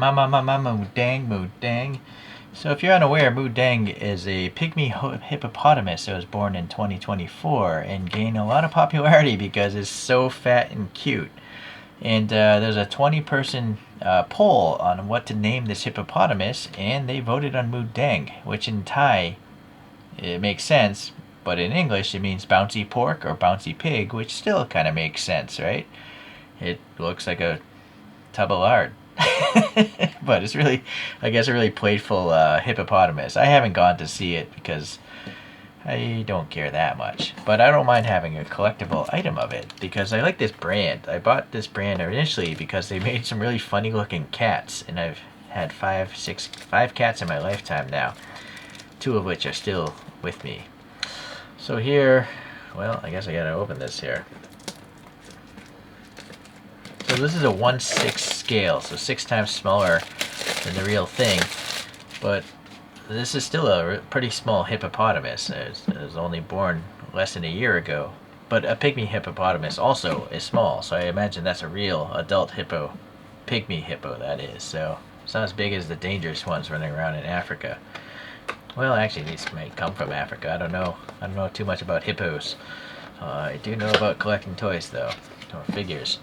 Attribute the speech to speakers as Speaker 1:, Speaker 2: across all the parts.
Speaker 1: Moo Deng, Moo Deng. So if you're unaware, Moo Deng is a pygmy hippopotamus that was born in 2024 and gained a lot of popularity because it's so fat and cute. And there's a 20-person poll on what to name this hippopotamus, and they voted on Moo Deng, which in Thai, it makes sense, but in English it means bouncy pork or bouncy pig, which still kind of makes sense, right? It looks like a tub of lard. But it's really, I guess, a really playful hippopotamus. I haven't gone to see it because I don't care that much. But I don't mind having a collectible item of it because I like this brand. I bought this brand initially because they made some really funny looking cats, and I've had five cats in my lifetime now, two of which are still with me. So here, well, I guess I gotta open this here. So this is a 1/6 scale, so 6 times smaller than the real thing, but this is still a pretty small hippopotamus. It was only born less than a year ago, but a pygmy hippopotamus also is small, so I imagine that's a real adult hippo, pygmy hippo that is. So it's not as big as the dangerous ones running around in Africa. Well, actually, these might come from Africa. I don't know. I don't know too much about hippos. I do know about collecting toys, though, or figures.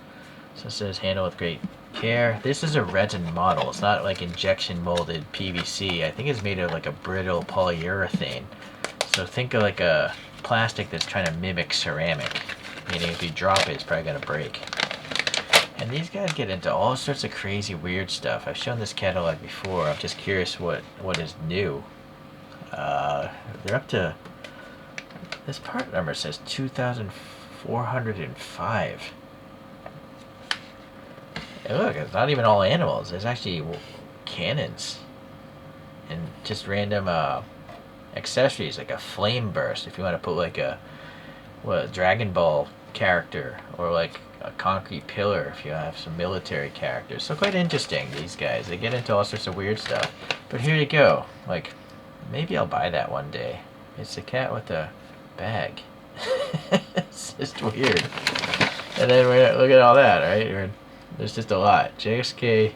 Speaker 1: So it says handle with great care. This is a resin model. It's not like injection molded PVC. I think it's made of like a brittle polyurethane. So think of like a plastic that's trying to mimic ceramic. Meaning if you drop it, it's probably going to break. And these guys get into all sorts of crazy weird stuff. I've shown this catalog before. I'm just curious what is new. They're up to, this part number says 2,405. And look, it's not even all animals. There's actually cannons and just random accessories like a flame burst if you want to put like a Dragon Ball character, or like a concrete pillar if you have some military characters. So quite interesting, these guys. They get into all sorts of weird stuff. But here you go. Like, maybe I'll buy that one day. It's a cat with a bag. It's just weird. And then look at all that, right? There's just a lot. JXK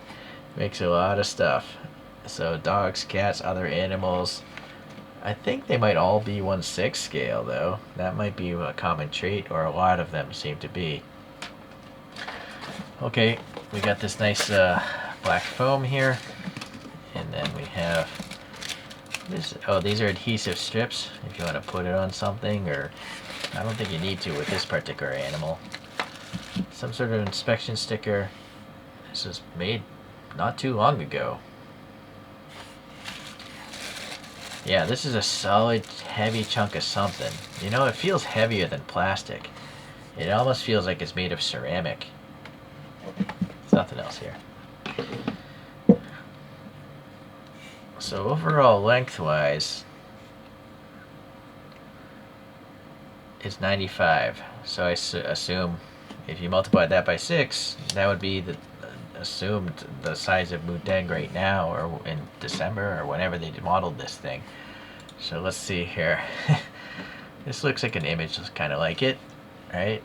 Speaker 1: makes a lot of stuff. So dogs, cats, other animals. I think they might all be 1/6 scale, though. That might be a common trait, or a lot of them seem to be. Okay, we got this nice black foam here. And then we have this. Oh, these are adhesive strips if you want to put it on something, or I don't think you need to with this particular animal. Some sort of inspection sticker. This was made not too long ago. Yeah, this is a solid, heavy chunk of something. You know, it feels heavier than plastic. It almost feels like it's made of ceramic. There's nothing else here. So overall lengthwise, it's 95. So I assume if you multiply that by 6, that would be the assumed the size of Moo Deng right now, or in December, or whenever they modeled this thing. So let's see here. This looks like an image that's kind of like it, right?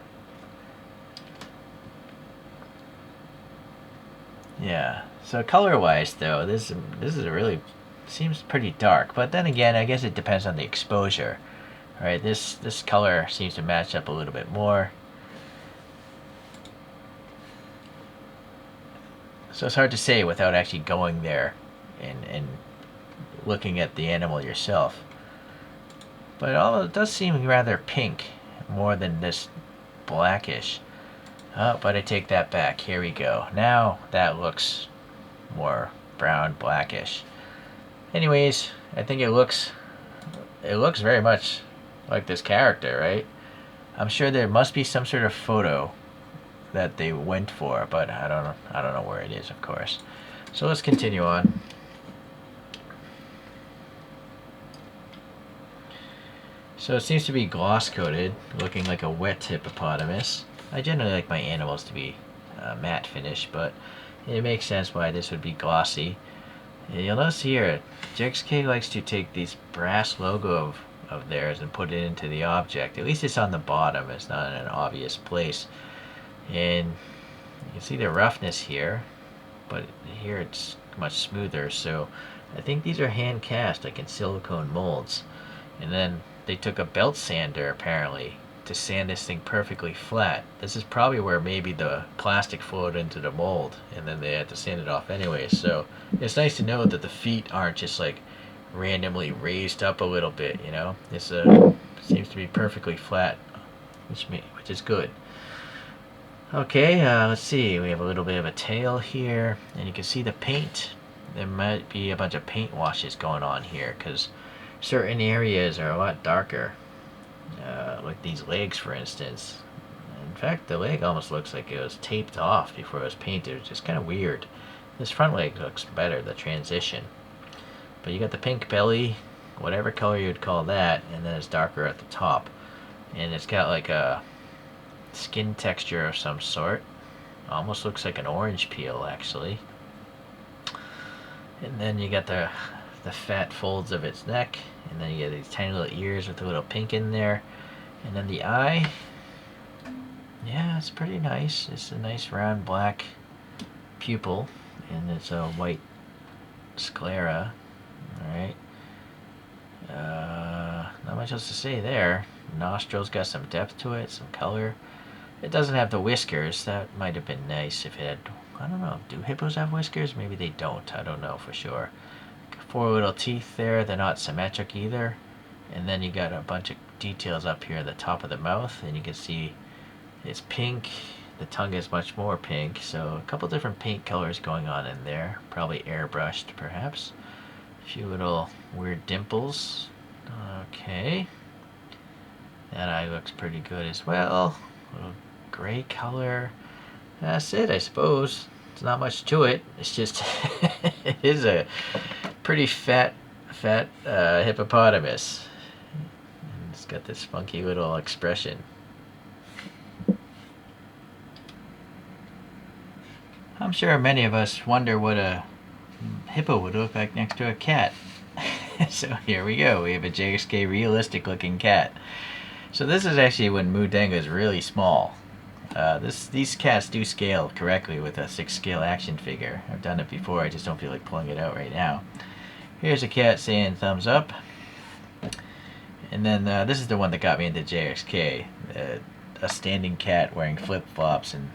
Speaker 1: Yeah. So color-wise, though, this is a really, seems pretty dark. But then again, I guess it depends on the exposure. Right? This color seems to match up a little bit more. So it's hard to say without actually going there and looking at the animal yourself. But it does seem rather pink, more than this blackish. Oh, but I take that back. Here we go. Now that looks more brown, blackish. Anyways, I think it looks very much like this character, right? I'm sure there must be some sort of photo that they went for, but I don't know where it is, of course. So let's continue on. So it seems to be gloss coated, looking like a wet hippopotamus. I generally like my animals to be matte finish, but it makes sense why this would be glossy. You'll notice here, JXK likes to take this brass logo of theirs and put it into the object. At least it's on the bottom, it's not in an obvious place. And you can see the roughness here. but here it's much smoother. So I think these are hand cast, like in silicone molds. And then they took a belt sander apparently to sand this thing perfectly flat. This is probably where maybe the plastic flowed into the mold, and then they had to sand it off anyway. So it's nice to know that the feet aren't just like randomly raised up a little bit. You know, this seems to be perfectly flat, which is good. Okay, let's see. We have a little bit of a tail here, and you can see the paint. There might be a bunch of paint washes going on here because certain areas are a lot darker. Like these legs, for instance. In fact, the leg almost looks like it was taped off before it was painted, which is kind of weird. This front leg looks better, the transition. But you got the pink belly, whatever color you'd call that, and then it's darker at the top. And it's got like a skin texture of some sort. Almost looks like an orange peel, actually. And then you got the fat folds of its neck, and then you get these tiny little ears with a little pink in there. And then the eye, yeah, it's pretty nice. It's a nice round black pupil, and it's a white sclera. Alright. Not much else to say there. Nostrils got some depth to it, some color. It doesn't have the whiskers. That might have been nice if it had. I don't know. Do hippos have whiskers? Maybe they don't. I don't know for sure. 4 little teeth there. They're not symmetric either. And then you got a bunch of details up here at the top of the mouth, and you can see it's pink. The tongue is much more pink, so a couple different paint colors going on in there, probably airbrushed perhaps. A few little weird dimples. Okay, that eye looks pretty good as well. A little gray color. That's it, I suppose. There's not much to it. It's just it is a pretty fat hippopotamus. It's got this funky little expression. I'm sure many of us wonder what a hippo would look like next to a cat. So here we go. We have a JXK realistic looking cat. So this is actually when Moo Deng is really small. These cats do scale correctly with a 6 scale action figure. I've done it before, I just don't feel like pulling it out right now. Here's a cat saying thumbs up. And then this is the one that got me into JXK. A standing cat wearing flip-flops, and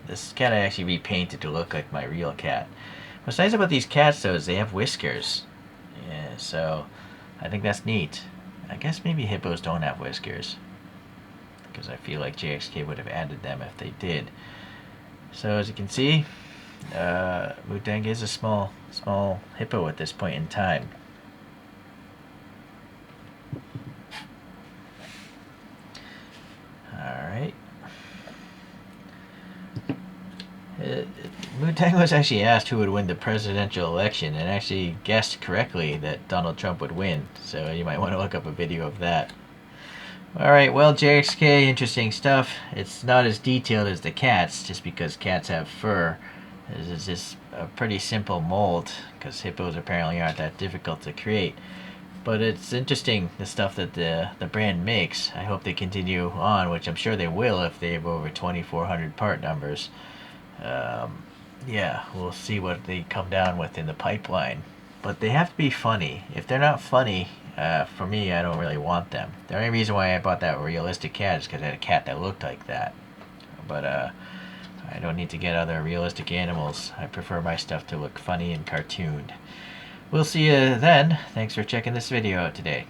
Speaker 1: this cat I actually repainted to look like my real cat. What's nice about these cats though is they have whiskers. Yeah, so I think that's neat. I guess maybe hippos don't have whiskers, because I feel like JXK would have added them if they did. So as you can see, Moo Deng is a small hippo at this point in time. Alright. Moo Deng was actually asked who would win the presidential election, and actually guessed correctly that Donald Trump would win. So you might want to look up a video of that. Alright, well, JXK, interesting stuff. It's not as detailed as the cats, just because cats have fur. This is just a pretty simple mold, because hippos apparently aren't that difficult to create. But it's interesting, the stuff that the brand makes. I hope they continue on, which I'm sure they will if they have over 2,400 part numbers. Yeah, we'll see what they come down with in the pipeline. But they have to be funny. If they're not funny, for me, I don't really want them. The only reason why I bought that realistic cat is because I had a cat that looked like that. But I don't need to get other realistic animals. I prefer my stuff to look funny and cartooned. We'll see you then. Thanks for checking this video out today.